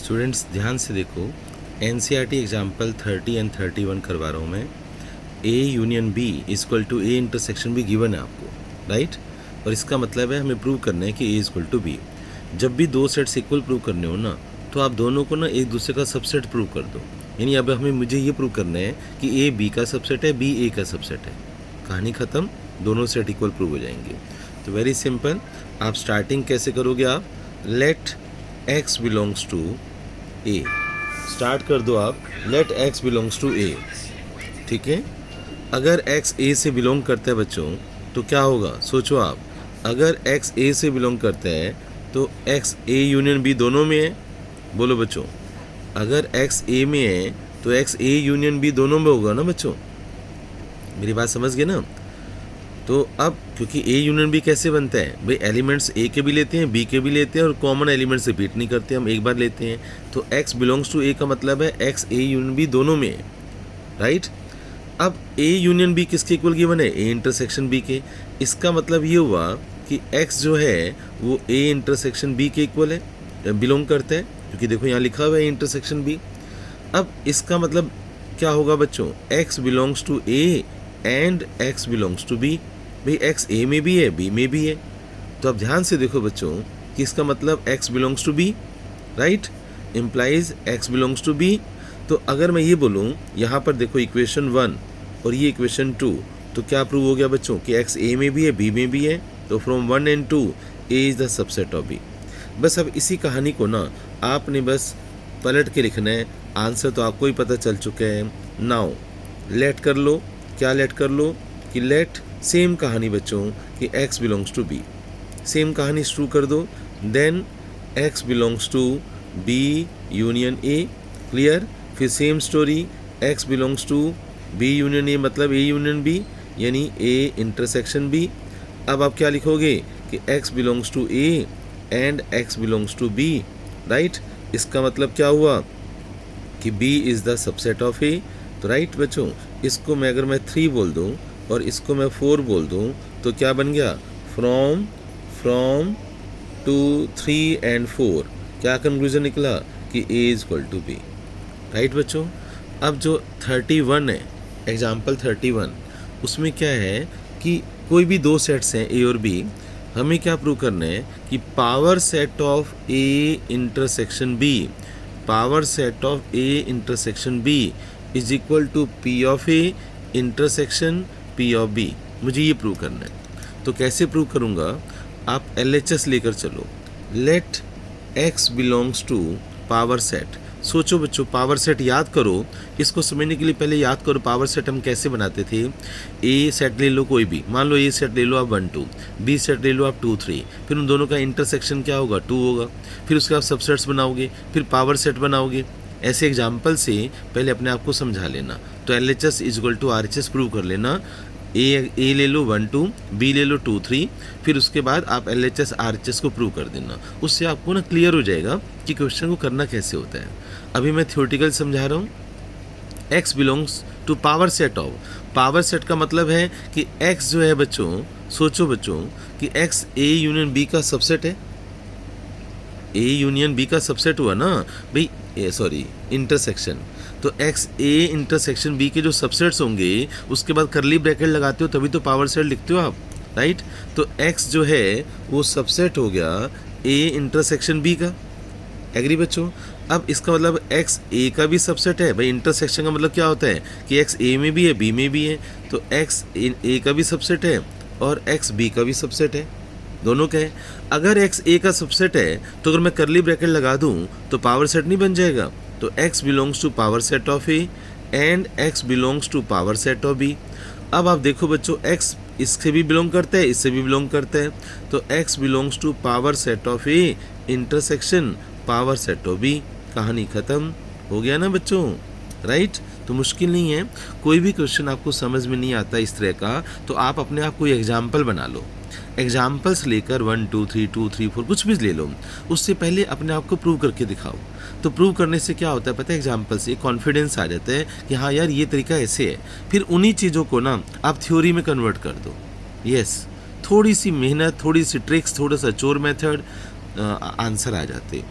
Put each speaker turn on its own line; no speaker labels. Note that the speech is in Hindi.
स्टूडेंट्स ध्यान से देखो, एनसीईआरटी एग्जाम्पल 30 एंड 31 करवा रहा हूँ मैं। A union B equal to A intersection B given है आपको, राइट। और इसका मतलब है हमें प्रूव करना है कि ए इक्वल टू बी। जब भी दो सेट्स इक्वल प्रूव करने हो ना, तो आप दोनों को ना एक दूसरे का सबसेट प्रूव कर दो। यानी अब मुझे ये प्रूव करना है कि ए बी का सबसेट है, बी ए का सबसेट है। कहानी ख़त्म, दोनों सेट इक्वल प्रूव हो जाएंगे। तो वेरी सिंपल, आप स्टार्टिंग कैसे करोगे? आप let x belongs to A, start कर दो आप, let x belongs to A, ठीक है। अगर x a से बिलोंग करता है बच्चों, तो क्या होगा? सोचो आप, अगर x a से बिलोंग करता है तो x a यूनियन b दोनों में है। बोलो बच्चों, अगर x a में है तो x a यूनियन b दोनों में होगा ना बच्चों? मेरी बात समझ गए ना? तो अब क्योंकि ए यूनियन बी कैसे बनता है भाई, एलिमेंट्स ए के भी लेते हैं, बी के भी लेते हैं, और कॉमन एलिमेंट्स रिपीट नहीं करते, हम एक बार लेते हैं। तो x बिलोंग्स टू ए का मतलब है x ए यूनियन बी दोनों में है, राइट। अब ए यूनियन बी किसके इक्वल गिवन है? ए इंटरसेक्शन बी के। इसका मतलब ये हुआ कि x जो है वो ए इंटरसेक्शन बी के इक्वल है, बिलोंग करता है, क्योंकि देखो यहाँ लिखा हुआ है इंटरसेक्शन बी। अब इसका मतलब क्या होगा बच्चों? x belongs to A and x belongs to B. भाई x ए में भी है, बी में भी है। तो अब ध्यान से देखो बच्चों कि इसका मतलब x belongs to B, right, implies x belongs to B. तो अगर मैं ये बोलूँ यहाँ पर देखो इक्वेशन 1 और ये इक्वेशन 2, तो क्या प्रूव हो गया बच्चों कि x ए में भी है, बी में भी है। तो from 1 and 2 a is the subset of B. बस अब इसी कहानी को ना आपने बस पलट के लिखना है। आंसर तो आपको ही पता चल चुका है। नाउ लेट कर लो, क्या लेट कर लो कि लेट सेम कहानी बच्चों कि x belongs to B, same कहानी शुरू कर दो। Then x belongs to b union a, clear. फिर same story, x belongs to b union a मतलब a यूनियन b, यानी a इंटरसेक्शन b। अब आप क्या लिखोगे कि x belongs to a and x belongs to b, right. इसका मतलब क्या हुआ कि b is the subset of a। तो राइट बच्चों, इसको मैं अगर मैं 3 बोल दूँ और इसको मैं 4 बोल दूँ, तो क्या बन गया? फ्रॉम 2, 3 एंड 4 क्या कंक्लूजन निकला कि a is equal to b, right बच्चों। अब जो 31 है, एग्जाम्पल 31, उसमें क्या है कि कोई भी दो सेट्स हैं a और b, हमें क्या प्रूव करना है कि power set of a intersection b, power set of a intersection b is equal to p of a intersection p of b। मुझे ये प्रूव करना है। तो कैसे प्रूव करूँगा? आप LHS लेकर चलो। Let x belongs to power set. सोचो बच्चों, पावर सेट याद करो। इसको समझने के लिए पहले याद करो पावर सेट हम कैसे बनाते थे। ए सेट ले लो कोई भी, मान लो ए सेट ले लो आप 1 2, बी सेट ले लो आप 2 3, फिर उन दोनों का इंटरसेक्शन क्या होगा? 2 होगा। फिर उसके बाद सबसेट्स बनाओगे, फिर पावर सेट बनाओगे। ऐसे एग्जाम्पल से पहले अपने आप को समझा लेना। तो LHS is equal to RHS prove कर लेना। ए ले लो 1 2, बी ले लो 2 3, फिर उसके बाद आप LHS RHS को प्रूव कर देना। उससे आपको ना क्लियर हो जाएगा कि क्वेश्चन को करना कैसे होता है। अभी मैं थ्योरेटिकल समझा रहा हूँ। x belongs to power set of, power set का मतलब है कि x जो है बच्चों, सोचो बच्चों कि x a यूनियन b का सबसेट है। a यूनियन b का सबसेट हुआ ना भाई, सॉरी इंटरसेक्शन। तो x a इंटरसेक्शन b के जो सबसेट्स होंगे उसके बाद करली ब्रैकेट लगाते हो, तभी तो पावर सेट लिखते हो आप, राइट। तो x जो है वो सबसेट हो गया a इंटरसेक्शन b का। एग्री बच्चों? अब इसका मतलब x a का भी सबसेट है। भाई इंटरसेक्शन का मतलब क्या होता है कि x a में भी है, b में भी है। तो x a का भी सबसेट है और x b का भी सबसेट है, दोनों का है। अगर x a का सबसेट है तो अगर मैं करली ब्रैकेट लगा दूं तो पावर सेट नहीं बन जाएगा। तो x belongs to power set of a and x belongs to power set of b। अब आप देखो बच्चों, x इससे भी बिलोंग करता है, इससे भी बिलोंग करता है। तो x belongs to power set of a intersection power set of b। कहानी ख़त्म हो गया ना बच्चों, राइट। तो मुश्किल नहीं है। कोई भी क्वेश्चन आपको समझ में नहीं आता इस तरह का, तो आप अपने आप कोई एग्जाम्पल बना लो। एग्जाम्पल्स लेकर 1 2 3 2 3 4 कुछ भी ले लो, उससे पहले अपने आप को प्रूव करके दिखाओ। तो प्रूव करने से क्या होता है पता है? एग्जाम्पल से कॉन्फिडेंस आ जाता है कि हाँ यार ये तरीका ऐसे है। फिर उन्हीं चीज़ों को ना आप थ्योरी में कन्वर्ट कर दो। यस, थोड़ी सी मेहनत, थोड़ी सी ट्रिक्स, थोड़ा सा चोर मेथड, आंसर आ जाते।